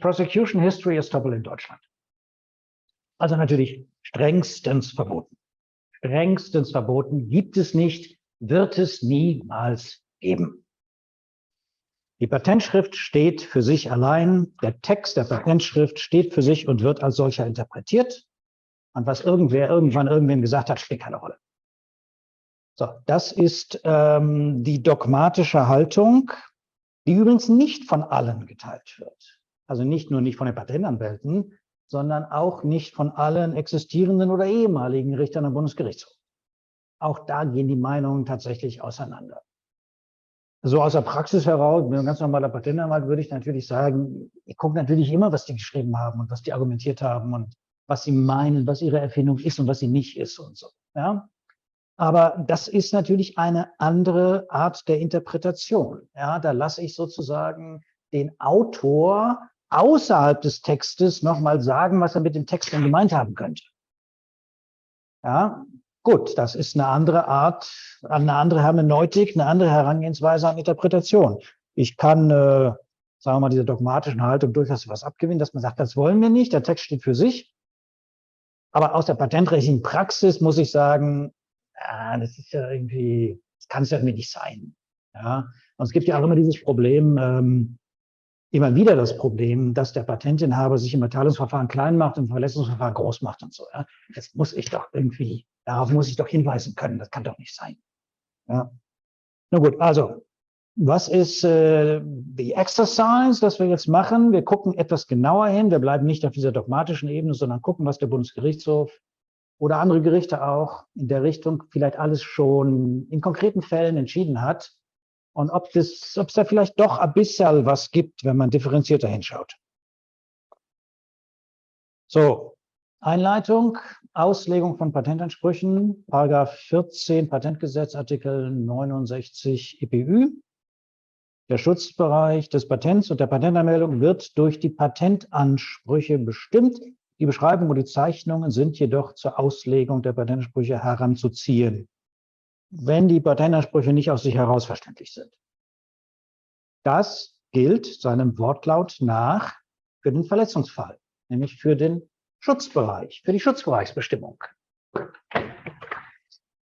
Prosecution History Estoppel in Deutschland. Also natürlich strengstens verboten. Strengstens verboten, gibt es nicht, wird es niemals geben. Die Patentschrift steht für sich allein, der Text der Patentschrift steht für sich und wird als solcher interpretiert. Und was irgendwann irgendwem gesagt hat, spielt keine Rolle. So, das ist die dogmatische Haltung, die übrigens nicht von allen geteilt wird. Also nicht nur nicht von den Patentanwälten, sondern auch nicht von allen existierenden oder ehemaligen Richtern am Bundesgerichtshof. Auch da gehen die Meinungen tatsächlich auseinander. So aus der Praxis heraus, mit einem ganz normaler Patentanwalt würde ich natürlich sagen, ich gucke natürlich immer, was die geschrieben haben und was die argumentiert haben und was sie meinen, was ihre Erfindung ist und was sie nicht ist und so. Ja? Aber das ist natürlich eine andere Art der Interpretation. Ja? Da lasse ich sozusagen den Autor außerhalb des Textes nochmal sagen, was er mit dem Text denn gemeint haben könnte. Ja, gut, das ist eine andere Art, eine andere Hermeneutik, eine andere Herangehensweise an Interpretation. Ich kann, sagen wir mal, dieser dogmatischen Haltung durchaus was abgewinnen, dass man sagt, das wollen wir nicht, der Text steht für sich. Aber aus der patentrechtlichen Praxis muss ich sagen, das ist ja irgendwie, das kann es ja irgendwie nicht sein. Ja, und es gibt ja auch immer dieses Problem, immer wieder das Problem, dass der Patentinhaber sich im Erteilungsverfahren klein macht und im Verletzungsverfahren groß macht und so. Ja. Das muss ich doch irgendwie, darauf muss ich doch hinweisen können. Das kann doch nicht sein. Ja. Na gut, also, was ist die Exercise, das wir jetzt machen? Wir gucken etwas genauer hin. Wir bleiben nicht auf dieser dogmatischen Ebene, sondern gucken, was der Bundesgerichtshof oder andere Gerichte auch in der Richtung vielleicht alles schon in konkreten Fällen entschieden hat. Und ob es da vielleicht doch ein bisschen was gibt, wenn man differenzierter hinschaut. So, Einleitung, Auslegung von Patentansprüchen, Paragraph 14 Patentgesetz, Artikel 69 EPÜ. Der Schutzbereich des Patents und der Patentanmeldung wird durch die Patentansprüche bestimmt. Die Beschreibung und die Zeichnungen sind jedoch zur Auslegung der Patentansprüche heranzuziehen, wenn die Patentansprüche nicht aus sich heraus verständlich sind. Das gilt seinem Wortlaut nach für den Verletzungsfall, nämlich für den Schutzbereich, für die Schutzbereichsbestimmung.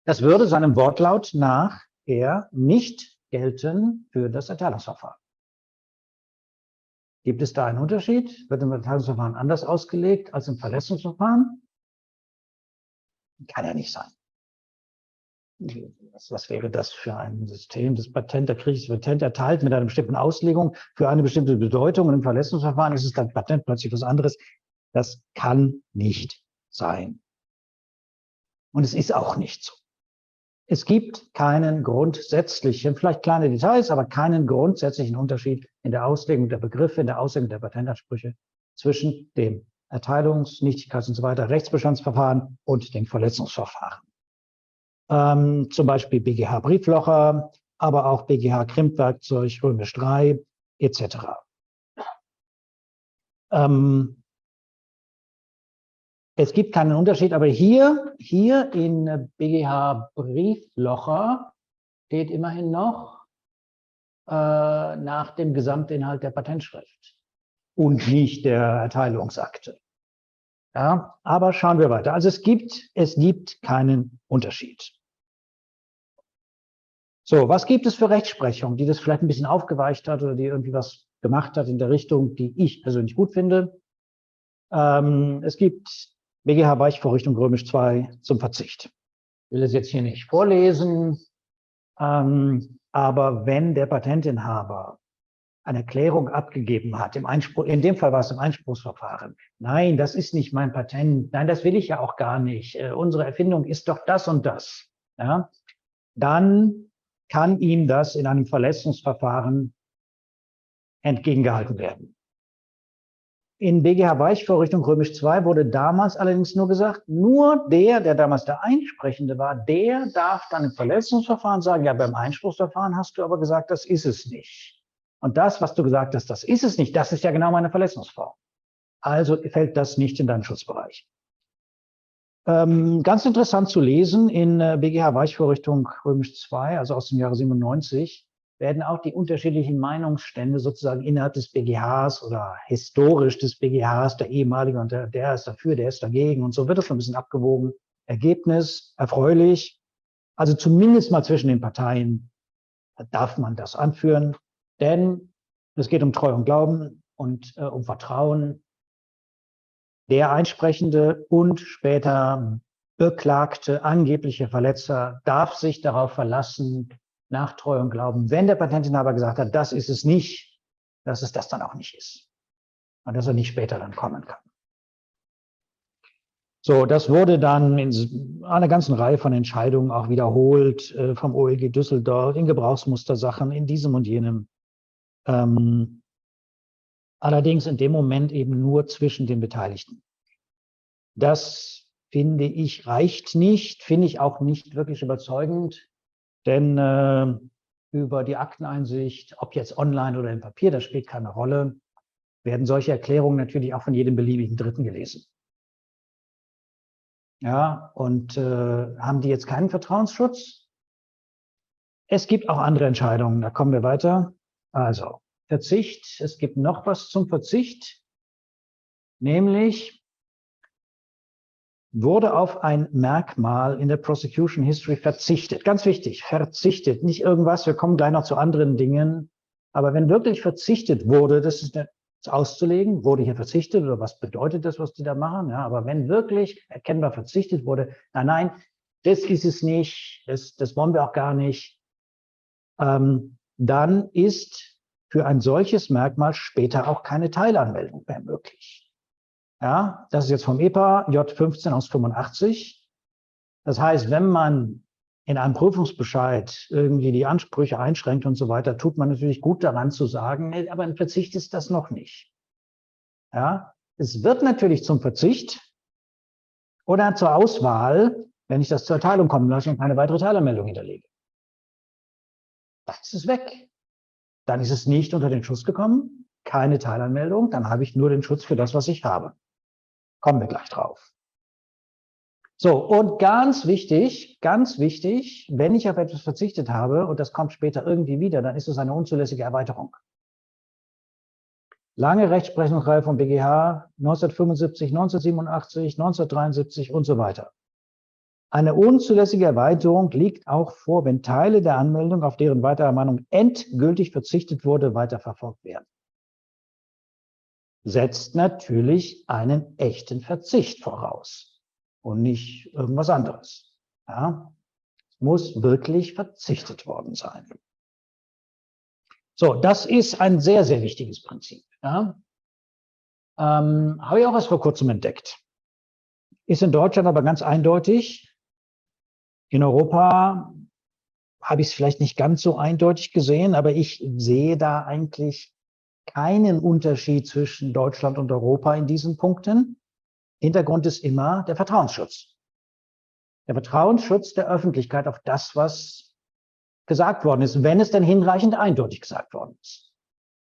Das würde seinem Wortlaut nach eher nicht gelten für das Erteilungsverfahren. Gibt es da einen Unterschied? Wird im Erteilungsverfahren anders ausgelegt als im Verletzungsverfahren? Kann ja nicht sein. Was wäre das für ein System? Das Patent, da kriege ich das Patent erteilt mit einer bestimmten Auslegung für eine bestimmte Bedeutung und im Verletzungsverfahren ist es dann Patent plötzlich was anderes. Das kann nicht sein. Und es ist auch nicht so. Es gibt keinen grundsätzlichen, vielleicht kleine Details, aber keinen grundsätzlichen Unterschied in der Auslegung der Begriffe, in der Auslegung der Patentansprüche zwischen dem Erteilungs-, Nichtigkeits- und so weiter Rechtsbestandsverfahren und dem Verletzungsverfahren. Zum Beispiel BGH Brieflocher, aber auch BGH Krimpwerkzeug, Römisch 3 etc. Es gibt keinen Unterschied, aber hier in BGH Brieflocher steht immerhin noch nach dem Gesamtinhalt der Patentschrift und nicht der Erteilungsakte. Ja, aber schauen wir weiter. Also es gibt keinen Unterschied. So, was gibt es für Rechtsprechung, die das vielleicht ein bisschen aufgeweicht hat oder die irgendwie was gemacht hat in der Richtung, die ich persönlich gut finde? Es gibt BGH Weichvorrichtung Römisch 2 zum Verzicht. Ich will es jetzt hier nicht vorlesen, aber wenn der Patentinhaber eine Erklärung abgegeben hat, in dem Fall war es im Einspruchsverfahren, nein, das ist nicht mein Patent, nein, das will ich ja auch gar nicht, unsere Erfindung ist doch das und das, ja, dann kann ihm das in einem Verletzungsverfahren entgegengehalten werden. In BGH Weichvorrichtung Römisch 2 wurde damals allerdings nur gesagt, nur der damals der Einsprechende war, der darf dann im Verletzungsverfahren sagen, ja, beim Einspruchsverfahren hast du aber gesagt, das ist es nicht. Und das, was du gesagt hast, das ist es nicht, das ist ja genau meine Verletzungsform. Also fällt das nicht in deinen Schutzbereich. Ganz interessant zu lesen in BGH Weichvorrichtung Römisch 2, also aus dem Jahre 97, werden auch die unterschiedlichen Meinungsstände sozusagen innerhalb des BGHs oder historisch des BGHs, der ehemalige und der ist dafür, der ist dagegen und so wird das schon ein bisschen abgewogen. Ergebnis erfreulich. Also zumindest mal zwischen den Parteien darf man das anführen, denn es geht um Treu und Glauben und um Vertrauen. Der Einsprechende und später beklagte angebliche Verletzer darf sich darauf verlassen, nach Treu und Glauben, wenn der Patentinhaber gesagt hat, das ist es nicht, dass es das dann auch nicht ist und dass er nicht später dann kommen kann. So, das wurde dann in einer ganzen Reihe von Entscheidungen auch wiederholt, vom OLG Düsseldorf, in Gebrauchsmustersachen, in diesem und jenem. Allerdings in dem Moment eben nur zwischen den Beteiligten. Das, finde ich, reicht nicht, finde ich auch nicht wirklich überzeugend, denn über die Akteneinsicht, ob jetzt online oder im Papier, das spielt keine Rolle, werden solche Erklärungen natürlich auch von jedem beliebigen Dritten gelesen. Ja, und haben die jetzt keinen Vertrauensschutz? Es gibt auch andere Entscheidungen, da kommen wir weiter. Also, Verzicht, es gibt noch was zum Verzicht, nämlich wurde auf ein Merkmal in der Prosecution History verzichtet. Ganz wichtig, verzichtet, nicht irgendwas, wir kommen gleich noch zu anderen Dingen. Aber wenn wirklich verzichtet wurde, das ist auszulegen, wurde hier verzichtet oder was bedeutet das, was die da machen? Ja, aber wenn wirklich erkennbar verzichtet wurde, nein, das ist es nicht, das wollen wir auch gar nicht, dann ist für ein solches Merkmal später auch keine Teilanmeldung mehr möglich. Ja, das ist jetzt vom EPA J15 aus 85. Das heißt, wenn man in einem Prüfungsbescheid irgendwie die Ansprüche einschränkt und so weiter, tut man natürlich gut daran zu sagen, nee, aber ein Verzicht ist das noch nicht. Ja, es wird natürlich zum Verzicht oder zur Auswahl, wenn ich das zur Erteilung kommen lasse und keine weitere Teilanmeldung hinterlege. Dann ist es weg. Dann ist es nicht unter den Schutz gekommen, keine Teilanmeldung, dann habe ich nur den Schutz für das, was ich habe. Kommen wir gleich drauf. So, und ganz wichtig, wenn ich auf etwas verzichtet habe und das kommt später irgendwie wieder, dann ist es eine unzulässige Erweiterung. Lange Rechtsprechungsreihe vom BGH, 1975, 1987, 1973 und so weiter. Eine unzulässige Erweiterung liegt auch vor, wenn Teile der Anmeldung, auf deren Weiterermahnung endgültig verzichtet wurde, weiterverfolgt werden. Setzt natürlich einen echten Verzicht voraus und nicht irgendwas anderes. Ja? Es muss wirklich verzichtet worden sein. So, das ist ein sehr, sehr wichtiges Prinzip. Ja? Habe ich auch erst vor kurzem entdeckt. Ist in Deutschland aber ganz eindeutig. In Europa habe ich es vielleicht nicht ganz so eindeutig gesehen, aber ich sehe da eigentlich keinen Unterschied zwischen Deutschland und Europa in diesen Punkten. Hintergrund ist immer der Vertrauensschutz. Der Vertrauensschutz der Öffentlichkeit auf das, was gesagt worden ist, wenn es denn hinreichend eindeutig gesagt worden ist.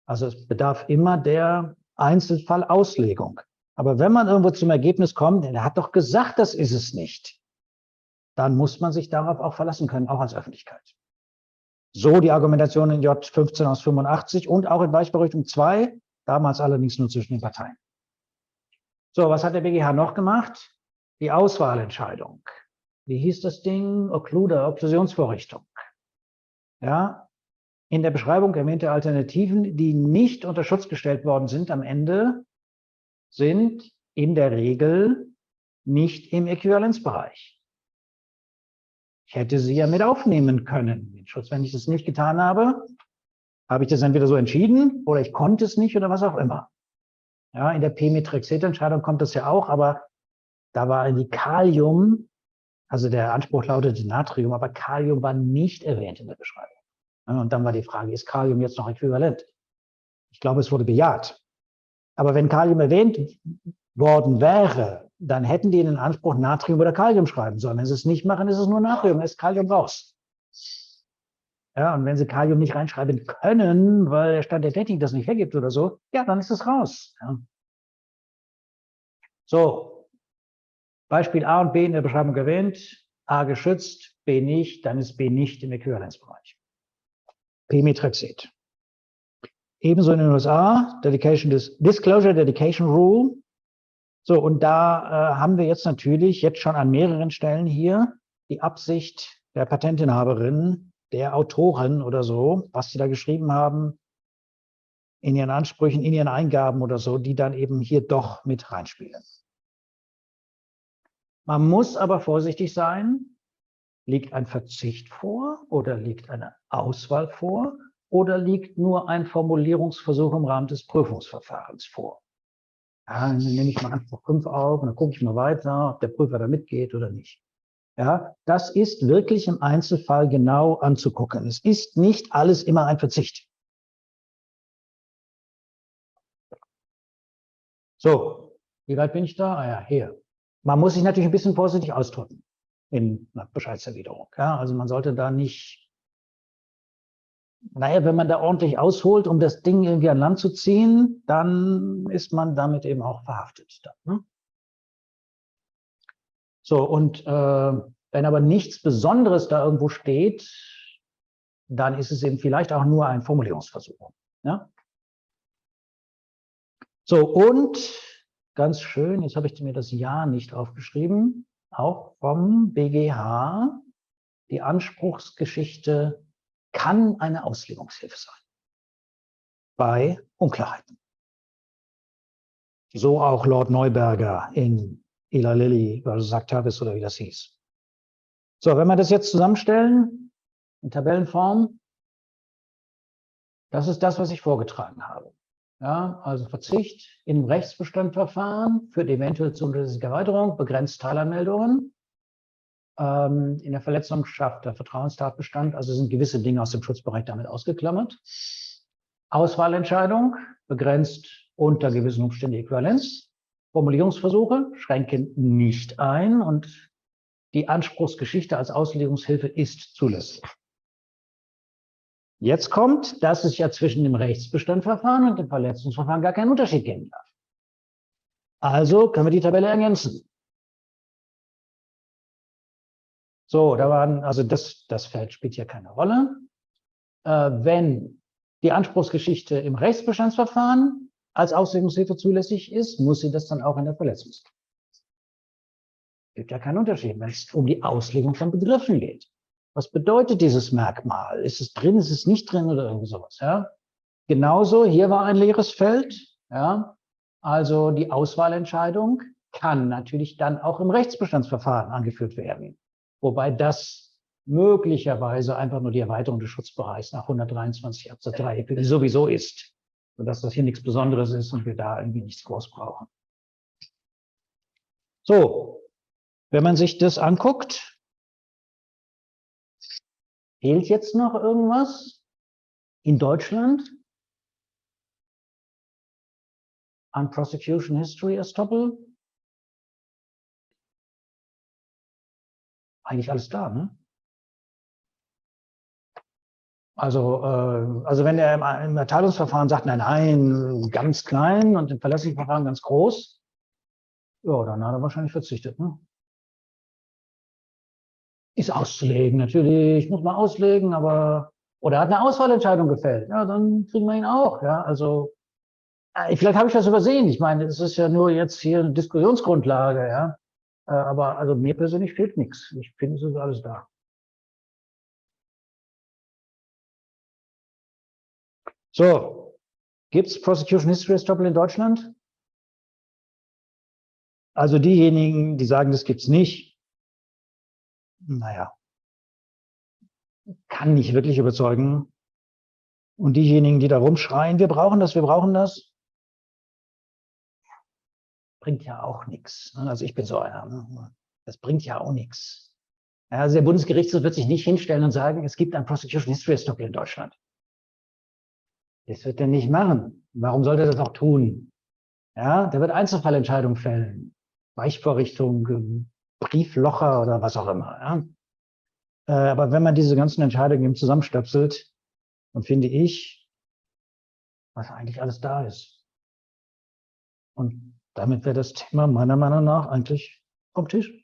Also es bedarf immer der Einzelfallauslegung. Aber wenn man irgendwo zum Ergebnis kommt, der hat doch gesagt, das ist es nicht, dann muss man sich darauf auch verlassen können, auch als Öffentlichkeit. So die Argumentation in J15 aus 85 und auch in Weichberechtigung 2, damals allerdings nur zwischen den Parteien. So, was hat der BGH noch gemacht? Die Auswahlentscheidung. Wie hieß das Ding? Okkluder, Okklusionsvorrichtung. Ja, in der Beschreibung erwähnte Alternativen, die nicht unter Schutz gestellt worden sind am Ende, sind in der Regel nicht im Äquivalenzbereich. Ich hätte sie ja mit aufnehmen können, den Schutz. Wenn ich das nicht getan habe, habe ich das entweder so entschieden oder ich konnte es nicht oder was auch immer. Ja, in der P-Metrexet-Entscheidung kommt das ja auch, aber da war die Kalium, also der Anspruch lautete Natrium, aber Kalium war nicht erwähnt in der Beschreibung. Und dann war die Frage, ist Kalium jetzt noch äquivalent? Ich glaube, es wurde bejaht. Aber wenn Kalium erwähnt worden wäre, dann hätten die in den Anspruch Natrium oder Kalium schreiben sollen. Wenn sie es nicht machen, ist es nur Natrium, dann ist Kalium raus. Ja, und wenn sie Kalium nicht reinschreiben können, weil der Stand der Technik das nicht hergibt oder so, ja, dann ist es raus. Ja. So, Beispiel A und B in der Beschreibung erwähnt, A geschützt, B nicht, dann ist B nicht im Äquivalenzbereich. Pemetrexed. Ebenso in den USA, Disclosure Dedication Rule. So, und da haben wir jetzt natürlich jetzt schon an mehreren Stellen hier die Absicht der Patentinhaberin, der Autoren oder so, was sie da geschrieben haben, in ihren Ansprüchen, in ihren Eingaben oder so, die dann eben hier doch mit reinspielen. Man muss aber vorsichtig sein, liegt ein Verzicht vor oder liegt eine Auswahl vor oder liegt nur ein Formulierungsversuch im Rahmen des Prüfungsverfahrens vor. Ja, dann nehme ich mal einfach 5 auf und dann gucke ich mal weiter, ob der Prüfer da mitgeht oder nicht. Ja, das ist wirklich im Einzelfall genau anzugucken. Es ist nicht alles immer ein Verzicht. So, wie weit bin ich da? Ah ja, hier. Man muss sich natürlich ein bisschen vorsichtig ausdrücken in einer Bescheidserwiderung. Ja, also man sollte da nicht, naja, wenn man da ordentlich ausholt, um das Ding irgendwie an Land zu ziehen, dann ist man damit eben auch verhaftet. Dann, ne? So, und wenn aber nichts Besonderes da irgendwo steht, dann ist es eben vielleicht auch nur ein Formulierungsversuch. Ja? So, und ganz schön, jetzt habe ich mir das Jahr nicht aufgeschrieben, auch vom BGH, die Anspruchsgeschichte kann eine Auslegungshilfe sein bei Unklarheiten. So auch Lord Neuberger in Eli Lilly versus Saktavis oder wie das hieß. So, wenn wir das jetzt zusammenstellen in Tabellenform, das ist das, was ich vorgetragen habe. Ja, also Verzicht im Rechtsbestandverfahren für die eventuelle zulässige Erweiterung, begrenzt Teilanmeldungen. In der Verletzungsschaft der Vertrauenstatbestand, also sind gewisse Dinge aus dem Schutzbereich damit ausgeklammert. Auswahlentscheidung, begrenzt unter gewissen Umständen die Äquivalenz. Formulierungsversuche schränken nicht ein und die Anspruchsgeschichte als Auslegungshilfe ist zulässig. Jetzt kommt, dass es ja zwischen dem Rechtsbestandverfahren und dem Verletzungsverfahren gar keinen Unterschied geben darf. Also können wir die Tabelle ergänzen. So, da waren, also das Feld spielt hier keine Rolle. Wenn die Anspruchsgeschichte im Rechtsbestandsverfahren als Auslegungshilfe zulässig ist, muss sie das dann auch in der Verletzungshilfe. Es gibt ja keinen Unterschied, wenn es um die Auslegung von Begriffen geht. Was bedeutet dieses Merkmal? Ist es drin, ist es nicht drin oder irgendwie sowas? Ja? Genauso, hier war ein leeres Feld. Ja? Also die Auswahlentscheidung kann natürlich dann auch im Rechtsbestandsverfahren angeführt werden. Wobei das möglicherweise einfach nur die Erweiterung des Schutzbereichs nach 123 Absatz 3 sowieso ist. Sodass das hier nichts Besonderes ist und wir da irgendwie nichts groß brauchen. So, wenn man sich das anguckt, fehlt jetzt noch irgendwas in Deutschland an Prosecution History Estoppel? Eigentlich alles da, ne? Also wenn er im Erteilungsverfahren sagt, nein, ganz klein und im Verletzungsverfahren ganz groß, ja, dann hat er wahrscheinlich verzichtet, ne? Ist auszulegen, natürlich, muss man auslegen, aber, oder er hat eine Auswahlentscheidung gefällt, ja, dann kriegen wir ihn auch, ja, also, vielleicht habe ich das übersehen, ich meine, es ist ja nur jetzt hier eine Diskussionsgrundlage, ja, aber also mir persönlich fehlt nichts, ich finde, es ist alles da. So, gibt es Prosecution History Estoppel in Deutschland? Also diejenigen, die sagen, das gibt es nicht, naja, kann nicht wirklich überzeugen. Und diejenigen, die da rumschreien, wir brauchen das, bringt ja auch nichts. Also ich bin so einer. Das bringt ja auch nichts. Also der Bundesgerichtshof wird sich nicht hinstellen und sagen, es gibt ein Prosecution History Estoppel in Deutschland. Das wird er nicht machen. Warum sollte er das auch tun? Ja, der wird Einzelfallentscheidungen fällen. Weichvorrichtung, Brieflocher oder was auch immer. Ja? Aber wenn man diese ganzen Entscheidungen eben zusammenstöpselt, dann finde ich, was eigentlich alles da ist. Und damit wäre das Thema meiner Meinung nach eigentlich vom Tisch.